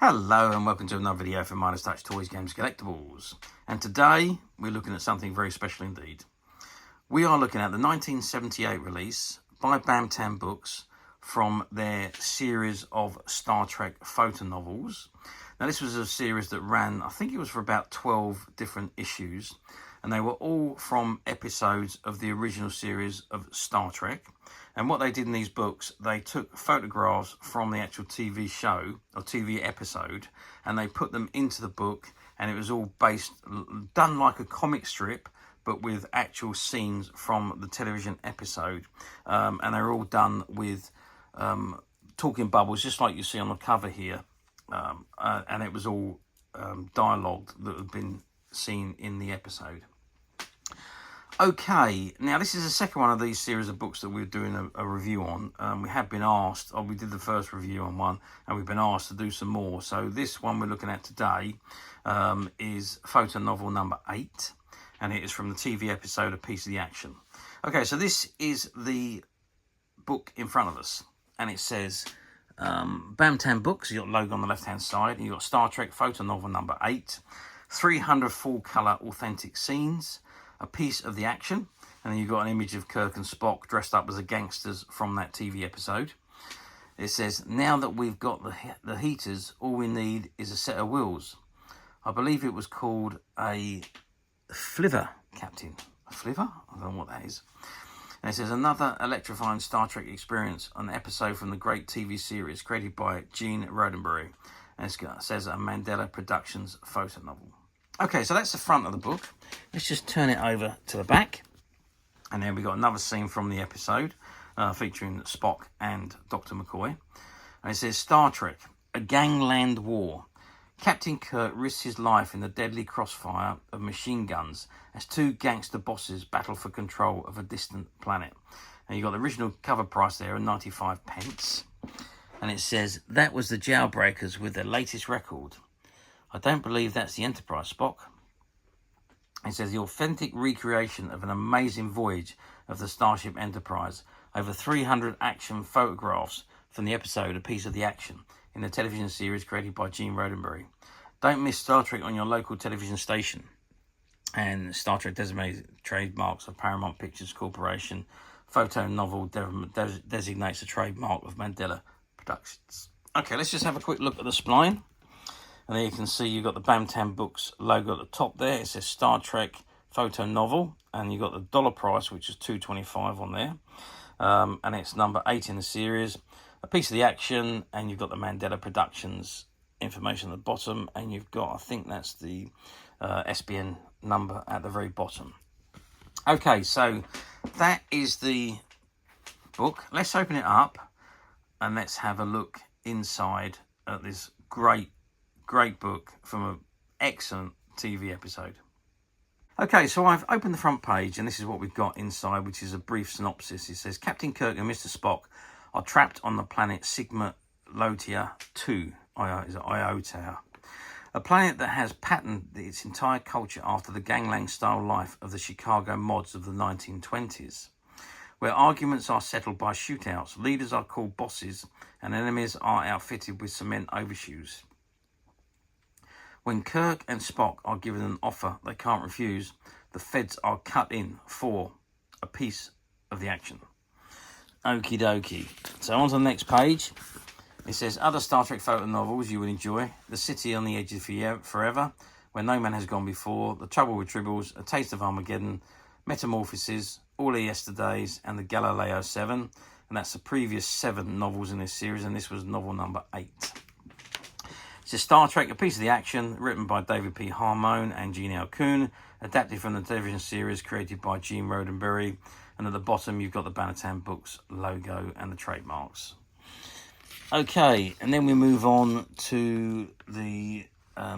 Hello and welcome to another video from Midas Touch Toys, Games, Collectibles. And today we're looking at something very special indeed. We are looking at the 1978 release by Bantam Books from their series of Star Trek Fotonovels. Now this was a series that ran, I think it was for about 12 different issues, and they were all from episodes of the original series of Star Trek. And what they did in these books, they took photographs from the actual TV show or TV episode and they put them into the book, and it was all done like a comic strip but with actual scenes from the television episode. And they were all done with talking bubbles, just like you see on the cover here. And it was all dialogue that had been seen in the episode. Okay, now this is the second one of these series of books that we're doing a review on. We have been asked, we did the first review on one, and we've been asked to do some more. So this one we're looking at today is Fotonovel number 8, and it is from the TV episode A Piece of the Action. Okay, so this is the book in front of us, and it says Bantam Books. You've got the logo on the left-hand side, and you've got Star Trek Fotonovel number 8, 300 full-colour authentic scenes, A Piece of the Action, and then you've got an image of Kirk and Spock dressed up as the gangsters from that TV episode. It says, now that we've got the heaters, all we need is a set of wheels. I believe it was called a flivver, Captain. A flivver? I don't know what that is. And it says, another electrifying Star Trek experience, an episode from the great TV series created by Gene Roddenberry. And it says a Mandela Productions photo novel. Okay, so that's the front of the book. Let's just turn it over to the back. And then we've got another scene from the episode featuring Spock and Dr. McCoy. And it says, Star Trek, a gangland war. Captain Kirk risks his life in the deadly crossfire of machine guns as two gangster bosses battle for control of a distant planet. And you've got the original cover price there of 95 pence. And it says, that was the Jailbreakers with their latest record. I don't believe that's the Enterprise, Spock. It says the authentic recreation of an amazing voyage of the Starship Enterprise. Over 300 action photographs from the episode A Piece of the Action in the television series created by Gene Roddenberry. Don't miss Star Trek on your local television station. And Star Trek designated trademarks of Paramount Pictures Corporation. Fotonovel designates a trademark of Mandela Productions. Okay, let's just have a quick look at the spline. And there you can see you've got the Bantam Books logo at the top there. It says Star Trek Fotonovel. And you've got the dollar price, which is $2.25 on there. And it's number 8 in the series. A Piece of the Action. And you've got the Mandela Productions information at the bottom. And you've got, I think that's the SBN number at the very bottom. Okay, so that is the book. Let's open it up. And let's have a look inside at this great book from an excellent TV episode. Okay, so I've opened the front page and this is what we've got inside, which is a brief synopsis. It says, Captain Kirk and Mr. Spock are trapped on the planet Sigma Lotia 2, Iota, a planet that has patterned its entire culture after the gangland-style life of the Chicago mods of the 1920s, where arguments are settled by shootouts, leaders are called bosses, and enemies are outfitted with cement overshoes. When Kirk and Spock are given an offer they can't refuse, the feds are cut in for a piece of the action. Okie dokie. So on to the next page. It says, other Star Trek photo novels you will enjoy. The City on the Edge of Forever, Where No Man Has Gone Before, The Trouble with Tribbles, A Taste of Armageddon, Metamorphoses, All the Yesterdays, and the Galileo 7. And that's the previous 7 novels in this series, and this was novel number 8. It says Star Trek, A Piece of the Action, written by David P. Harmon and Gene L. Kuhn, adapted from the television series created by Gene Roddenberry. And at the bottom, you've got the Bantam Books logo and the trademarks. Okay, and then we move on to the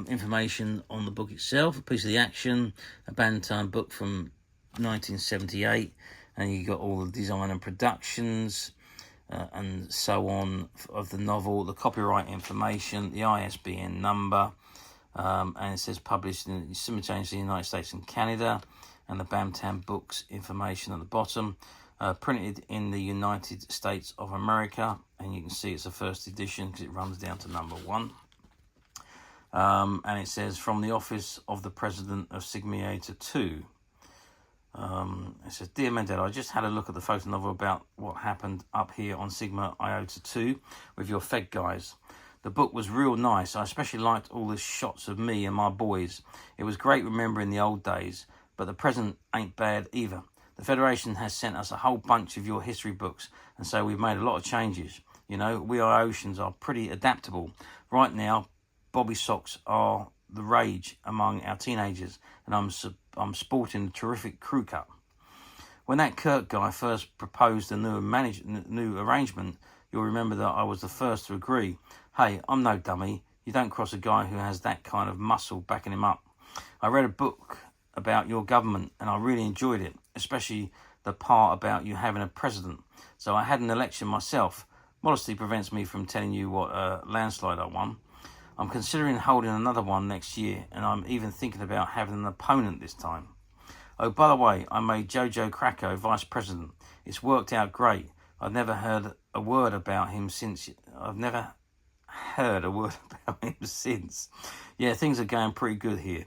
information on the book itself. A Piece of the Action, a Bantam book from 1978. And you've got all the design and productions and so on of the novel, the copyright information, the ISBN number, and it says published simultaneously in the United States and Canada, and the Bantam Books information at the bottom, printed in the United States of America, and you can see it's a first edition because it runs down to number 1. And it says, from the office of the president of Sigma Iota 2. It says, Dear Mandela, I just had a look at the photo novel about what happened up here on Sigma Iota 2 with your Fed guys. The book was real nice. I especially liked all the shots of me and my boys. It was great remembering the old days, but the present ain't bad either. The Federation has sent us a whole bunch of your history books, and so we've made a lot of changes. You know, we Iotans are pretty adaptable. Right now, bobby socks are the rage among our teenagers, and I'm sporting a terrific crew cut. When that Kirk guy first proposed a new arrangement, you'll remember that I was the first to agree. Hey, I'm no dummy. You don't cross a guy who has that kind of muscle backing him up. I read a book about your government, and I really enjoyed it, especially the part about you having a president. So I had an election myself. Modesty prevents me from telling you what landslide I won. I'm considering holding another one next year, and I'm even thinking about having an opponent this time. Oh, by the way, I made Jojo Krakow vice president. It's worked out great. I've never heard a word about him since. Yeah, things are going pretty good here.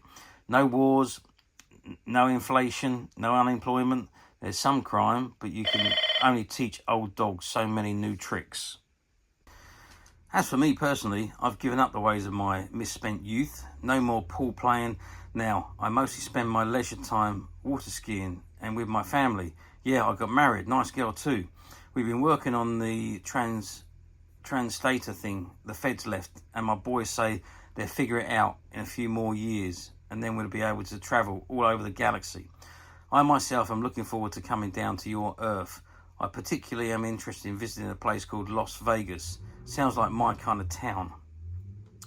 No wars, no inflation, no unemployment. There's some crime, but you can only teach old dogs so many new tricks. As for me personally, I've given up the ways of my misspent youth. No more pool playing. Now, I mostly spend my leisure time water skiing and with my family. Yeah, I got married. Nice girl too. We've been working on the translator thing. The feds left, and my boys say they'll figure it out in a few more years, and then we'll be able to travel all over the galaxy. I myself am looking forward to coming down to your Earth. I particularly am interested in visiting a place called Las Vegas. Sounds like my kind of town.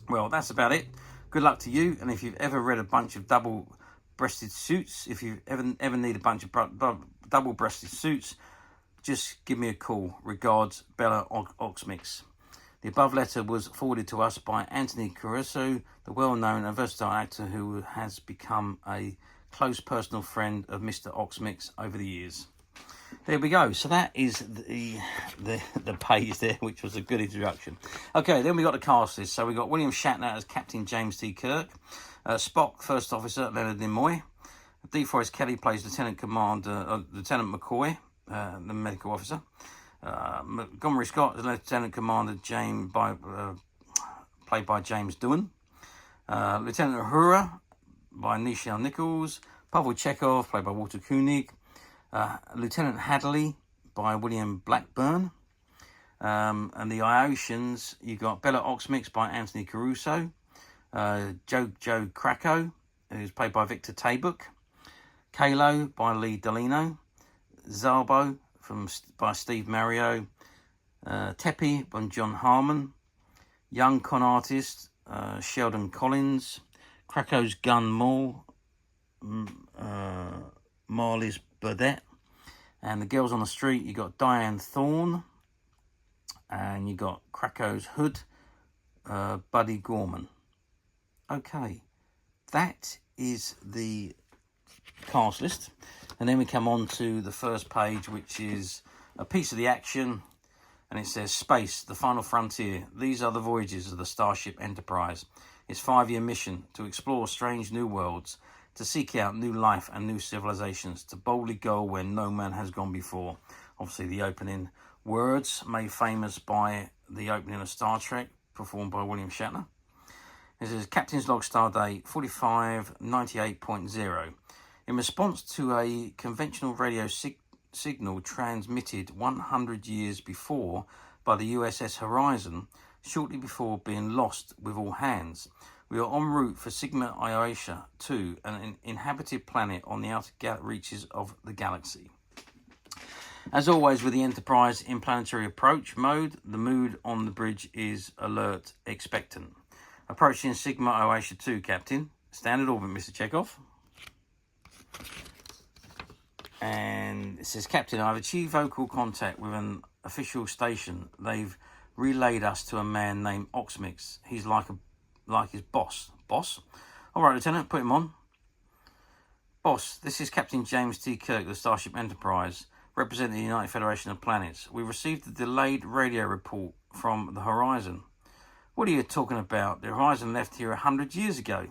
Well, that's about it. Good luck to you. And if you've ever read a bunch of double-breasted suits, if you ever need a bunch of double-breasted suits, just give me a call. Regards, Bella Oxmix. The above letter was forwarded to us by Anthony Caruso, the well-known and versatile actor who has become a close personal friend of Mr. Oxmix over the years. There we go. So that is the page there, which was a good introduction. Okay, then we got the cast list. So we got William Shatner as Captain James T. Kirk, Spock, First Officer Leonard Nimoy, DeForest Kelly plays Lieutenant McCoy, the medical officer. Montgomery Scott is Lieutenant Commander James, played by James Doohan. Lieutenant Uhura by Nichelle Nichols. Pavel Chekhov, played by Walter Koenig. Lieutenant Hadley by William Blackburn. And the Iotans, you got Bella Oxmix by Anthony Caruso. Jojo Krakow, who's played by Victor Tabuk. Kalo by Lee Delino. Zalbo by Steve Mario. Teppy by John Harmon. Young con artist Sheldon Collins. Krakow's Gun Mall, Marlies Burdett. And the Girls on the Street, you got Diane Thorne. And you got Krakow's Hood, Buddy Gorman. Okay, that is the cast list. And then we come on to the first page, which is a piece of the action. And it says, Space, the Final Frontier. These are the voyages of the Starship Enterprise. Its 5-year mission to explore strange new worlds, to seek out new life and new civilizations, to boldly go where no man has gone before. Obviously, the opening words made famous by the opening of Star Trek, performed by William Shatner. It says, Captain's Log Stardate 4598.0. In response to a conventional radio signal transmitted 100 years before by the USS Horizon, shortly before being lost with all hands, we are en route for Sigma Iota 2, an inhabited planet on the outer reaches of the galaxy. As always with the Enterprise in planetary approach mode, the mood on the bridge is alert, expectant. Approaching Sigma Iota 2, Captain. Standard orbit, Mr. Chekhov. And it says, Captain, I've achieved vocal contact with an official station. They've relayed us to a man named Oxmix. He's like his boss. Boss? All right, Lieutenant, put him on. Boss, this is Captain James T. Kirk of the Starship Enterprise, representing the United Federation of Planets. We received a delayed radio report from the Horizon. What are you talking about? The Horizon left here 100 years ago.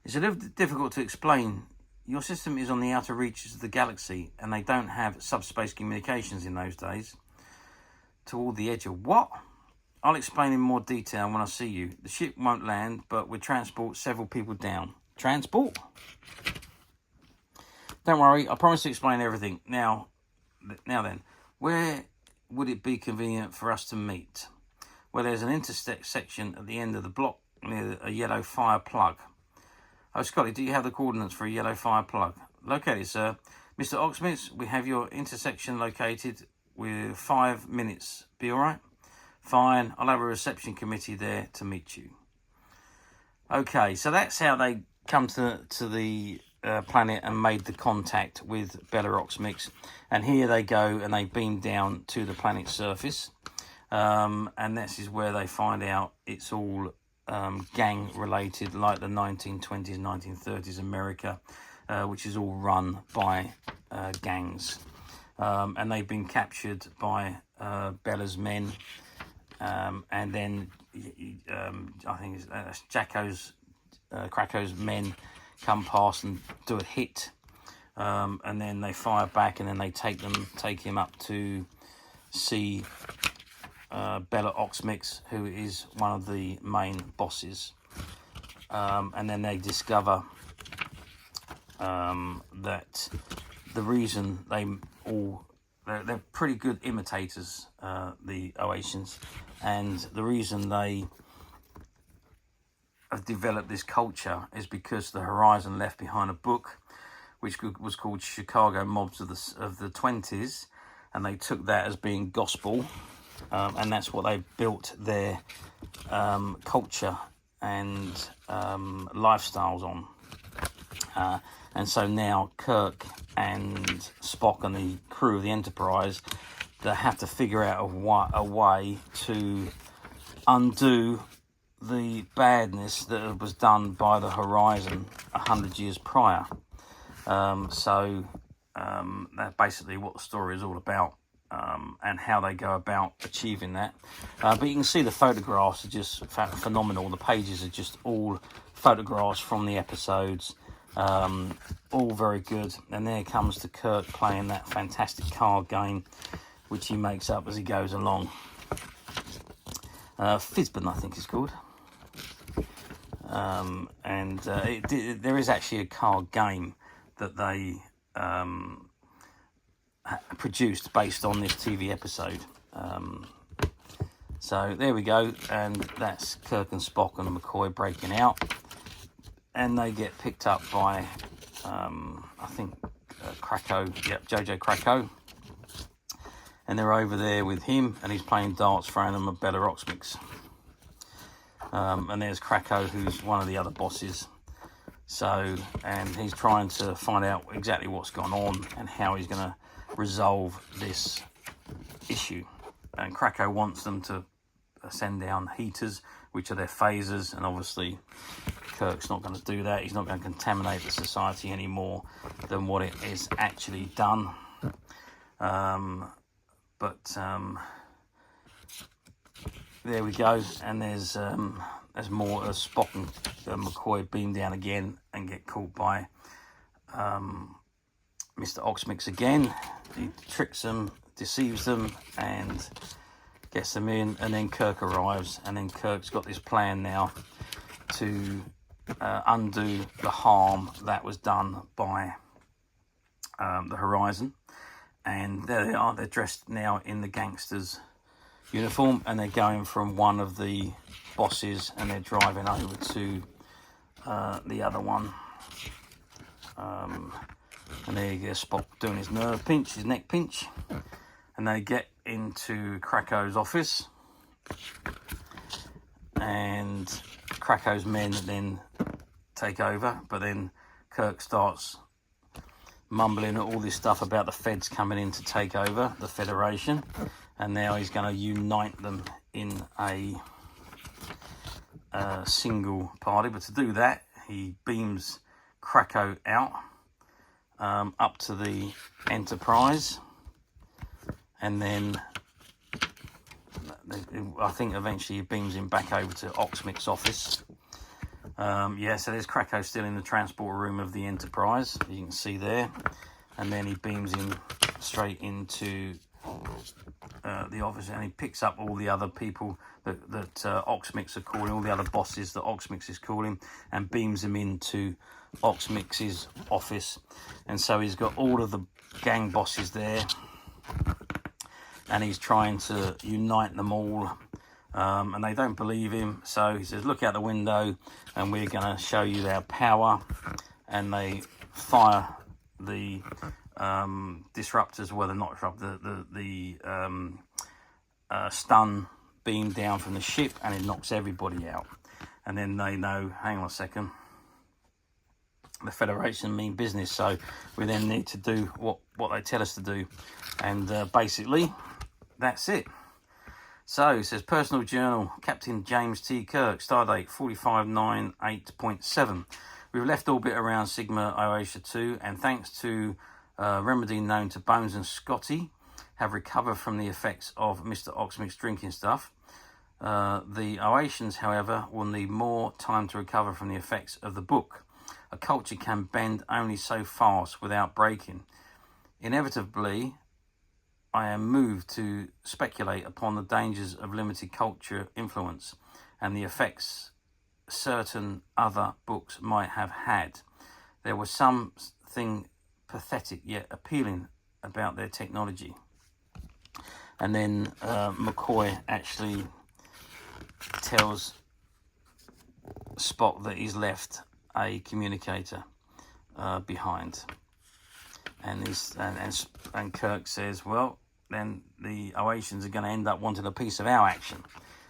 It's a little difficult to explain. Your system is on the outer reaches of the galaxy, and they don't have subspace communications in those days. Toward the edge of what? I'll explain in more detail when I see you. The ship won't land, but we transport several people down. Transport? Don't worry, I promise to explain everything. Now then, where would it be convenient for us to meet? Well, there's an intersection at the end of the block near a yellow fire plug. Oh, Scotty, do you have the coordinates for a yellow fire plug? Located, sir. Mr. Oxmith, we have your intersection located with 5 minutes. Be all right? Fine. I'll have a reception committee there to meet you. Okay, so that's how they come to the planet and made the contact with Bella Oxmix. And here they go and they beam down to the planet's surface. And this is where they find out it's all gang related, like the 1920s, 1930s America, which is all run by gangs. And they've been captured by Bella's men. And then I think it's Jacko's, Krako's men come past and do a hit. And then they fire back, and then they take him up to see Bella Oxmix, who is one of the main bosses. And then they discover that the reason they're pretty good imitators, the Oasians, and the reason they have developed this culture is because the Horizon left behind a book which was called Chicago Mobs of the 20s, and they took that as being gospel, and that's what they built their culture and lifestyles on. And so now Kirk and Spock and the crew of the Enterprise, they have to figure out a way to undo the badness that was done by the Horizon 100 years prior. So that's basically what the story is all about, and how they go about achieving that. But you can see the photographs are just phenomenal. The pages are just all photographs from the episodes, all very good. And there comes to Kirk playing that fantastic card game, which he makes up as he goes along. Fizbin, I think it's called. There is actually a card game that they produced based on this TV episode. So there we go, and that's Kirk and Spock and McCoy breaking out, and they get picked up by I think Krako, Jojo Krako, and they're over there with him, and he's playing darts, throwing them at Bella Oxmix. And there's Krako, who's one of the other bosses. So, and he's trying to find out exactly what's gone on and how he's going to resolve this issue. And Krako wants them to send down heaters, which are their phasers, and obviously Kirk's not going to do that. He's not going to contaminate the society any more than what it is actually done. There we go, and there's more as Spock and McCoy beam down again and get caught by Mr. Oxmix again. He tricks them, deceives them, and gets them in, and then Kirk arrives, and then Kirk's got this plan now to undo the harm that was done by the Horizon. And there they are, they're dressed now in the Gangster's uniform, and they're going from one of the bosses and they're driving over to the other one. And there you go, Spock doing his nerve pinch, his neck pinch, and they get into Krako's office, and Krako's men then take over, but then Kirk starts mumbling all this stuff about the feds coming in to take over the Federation, and now he's going to unite them in a single party. But to do that, he beams Krako out up to the Enterprise, and then I think eventually he beams him back over to Oxmick's office. Yeah, so there's Krakow still in the transport room of the Enterprise, you can see there. And then he beams him straight into the office, and he picks up all the other people that Oxmix are calling, all the other bosses that Oxmix is calling, and beams them into Oxmix's office. And so he's got all of the gang bosses there, and he's trying to unite them all. And they don't believe him, so he says, look out the window and we're going to show you our power. And they fire the disruptors, well, they're not disruptors, the stun beam down from the ship, and it knocks everybody out. And then they know, hang on a second, the Federation mean business, so we then need to do what they tell us to do. And basically, that's it. So it says, personal journal, Captain James T. Kirk, stardate 4598.7. We've left orbit around Sigma Oasia 2, and thanks to remedy known to Bones and Scotty, have recovered from the effects of Mr. Oxmick's drinking stuff. The Oasians, however, will need more time to recover from the effects of the book. A culture can bend only so fast without breaking. Inevitably, I am moved to speculate upon the dangers of limited culture influence and the effects certain other books might have had. There was something pathetic yet appealing about their technology. And then McCoy actually tells Spock that he's left a communicator behind. And Kirk says, well, then the Oasians are going to end up wanting a piece of our action.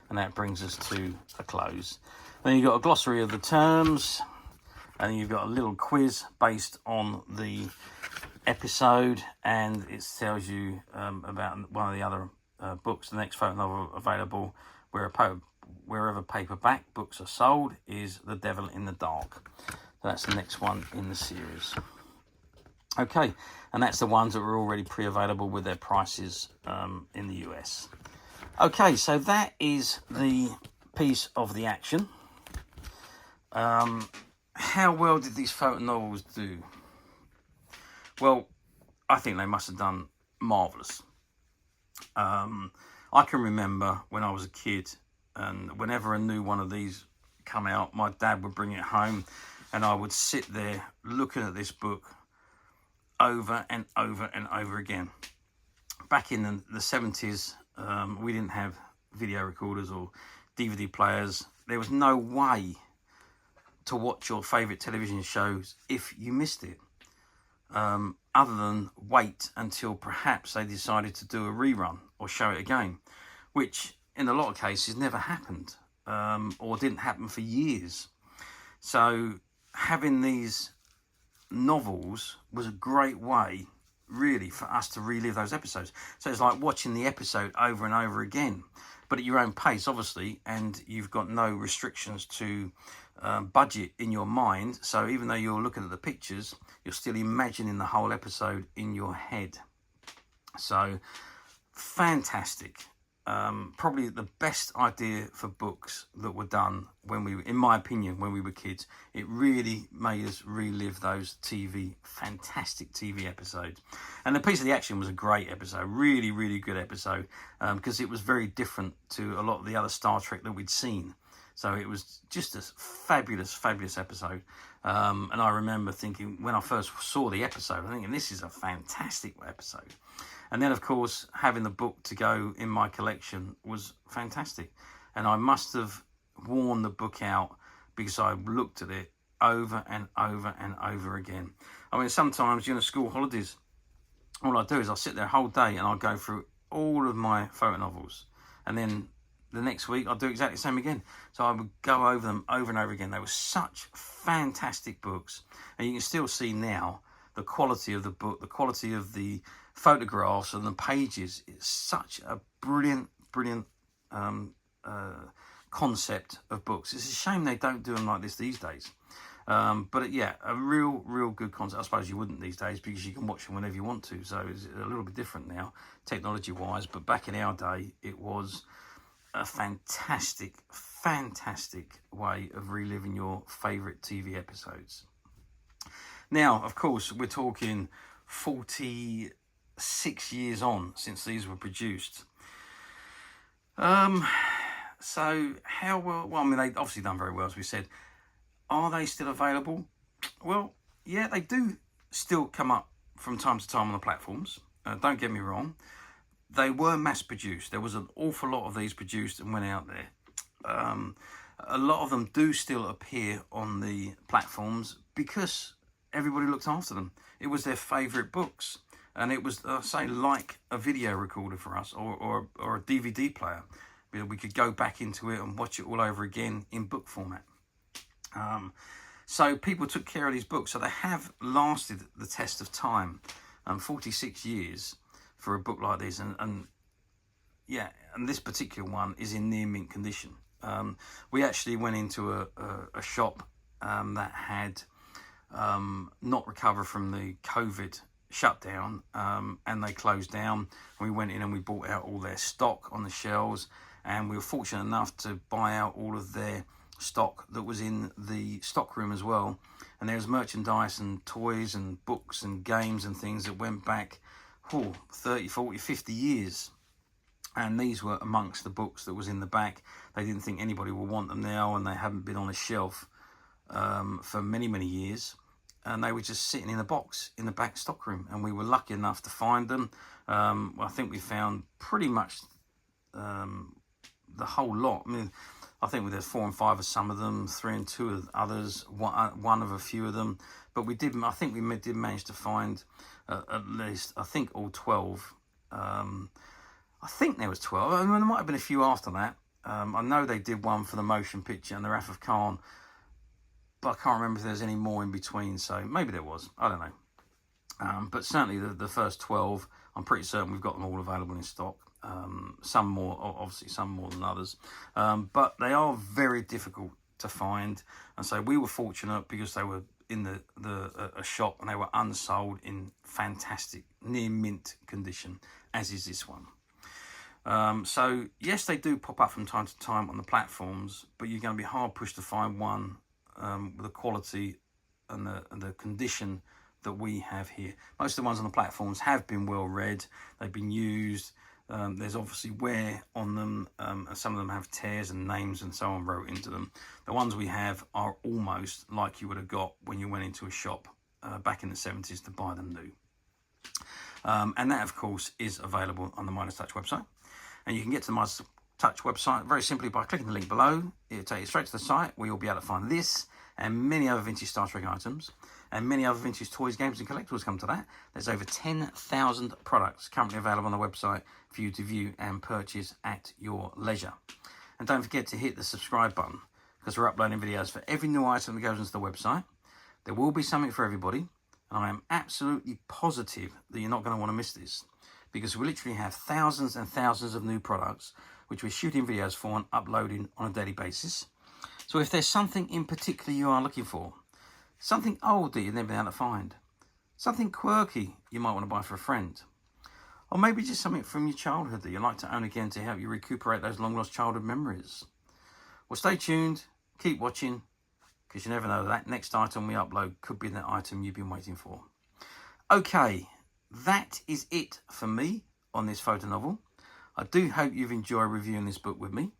And that brings us to a close. Then you've got a glossary of the terms, and you've got a little quiz based on the episode, and it tells you about one of the other books. The next Fotonovel available wherever paperback books are sold is The Devil in the Dark. So that's the next one in the series. Okay, and that's the ones that were already pre-available with their prices in the US. Okay, so that is the piece of the action. How well did these Fotonovels do? Well, I think they must have done marvellous. I can remember when I was a kid, and whenever a new one of these come out, my dad would bring it home, and I would sit there looking at this book over and over and over again. Back in the 70s, we didn't have video recorders or DVD players. There was no way to watch your favourite television shows if you missed it, other than wait until perhaps they decided to do a rerun or show it again, which in a lot of cases never happened, or didn't happen for years. So having these novels was a great way, really, for us to relive those episodes. So it's like watching the episode over and over again, but at your own pace, obviously, and you've got no restrictions to budget in your mind. So even though you're looking at the pictures, you're still imagining the whole episode in your head. So fantastic. Probably the best idea for books that were done in my opinion, when we were kids. It really made us relive those fantastic TV episodes. And The Piece of the Action was a great episode, really, really good episode, because it was very different to a lot of the other Star Trek that we'd seen. So it was just a fabulous, fabulous episode. And I remember thinking, when I first saw the episode, I'm thinking, this is a fantastic episode. And then, of course, having the book to go in my collection was fantastic. And I must have worn the book out because I looked at it over and over and over again. I mean, sometimes during the school holidays, all I do is I'll sit there a whole day and I'll go through all of my Fotonovels. And then the next week, I'll do exactly the same again. So I would go over them over and over again. They were such fantastic books. And you can still see now the quality of the book, the quality of the photographs and the pages. It's such a brilliant, brilliant concept of books. It's a shame they don't do them like this these days. But yeah, a real good concept. I suppose you wouldn't these days because you can watch them whenever you want to. So it's a little bit different now, technology-wise. But back in our day, it was a fantastic, fantastic way of reliving your favourite TV episodes. Now, of course, we're talking 46 years on since these were produced. So how well, I mean, they've obviously done very well, as we said. Are they still available? Well, yeah, they do still come up from time to time on the platforms. Don't get me wrong. They were mass produced. There was an awful lot of these produced and went out there. A lot of them do still appear on the platforms because everybody looked after them. It was their favourite books. And it was, say, like a video recorder for us, or a DVD player. We could go back into it and watch it all over again in book format. So people took care of these books. So they have lasted the test of time. 46 years for a book like this. And yeah, and this particular one is in near mint condition. We actually went into a shop that had not recovered from the COVID shutdown, and they closed down. We went in and we bought out all their stock on the shelves, and we were fortunate enough to buy out all of their stock that was in the stock room as well. And there was merchandise and toys and books and games and things that went back 30, 40, 50 years. And these were amongst the books that was in the back. They didn't think anybody would want them now, and they haven't been on a shelf for many, many years. And they were just sitting in a box in the back stock room, and we were lucky enough to find them. I think we found pretty much the whole lot. I mean, I think there's 4 and 5 of some of them, 3 and 2 of others, one of a few of them. But we did. I think we did manage to find at least, I think, all 12. I think there was 12. I mean, there might have been a few after that. I know they did one for the motion picture and the Wrath of Khan, but I can't remember if there's any more in between. So maybe there was. I don't know. But certainly the first 12, I'm pretty certain we've got them all available in stock. Some more, obviously some more than others. But they are very difficult to find. And so we were fortunate because they were in a shop and they were unsold in fantastic, near mint condition, as is this one. So yes, they do pop up from time to time on the platforms, but you're going to be hard pushed to find one with the quality and the condition that we have here. Most of the ones on the platforms have been well read, they've been used. There's obviously wear on them, and some of them have tears and names and so on wrote into them. The ones we have are almost like you would have got when you went into a shop back in the 70s to buy them new. And that, of course, is available on the Midas Touch website. And you can get to the Midas Touch website very simply by clicking the link below. It'll take you straight to the site where you'll be able to find this and many other vintage Star Trek items, and many other vintage toys, games and collectibles come to that. There's over 10,000 products currently available on the website for you to view and purchase at your leisure. And don't forget to hit the subscribe button, because we're uploading videos for every new item that goes into the website. There will be something for everybody, and I am absolutely positive that you're not going to want to miss this, because we literally have thousands and thousands of new products which we're shooting videos for and uploading on a daily basis. So if there's something in particular you are looking for, something old that you've never been able to find, something quirky you might want to buy for a friend, or maybe just something from your childhood that you'd like to own again to help you recuperate those long lost childhood memories, well, stay tuned, keep watching, because you never know, that next item we upload could be that item you've been waiting for. Okay, that is it for me on this photo novel. I do hope you've enjoyed reviewing this book with me.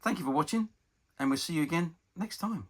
Thank you for watching, and we'll see you again next time.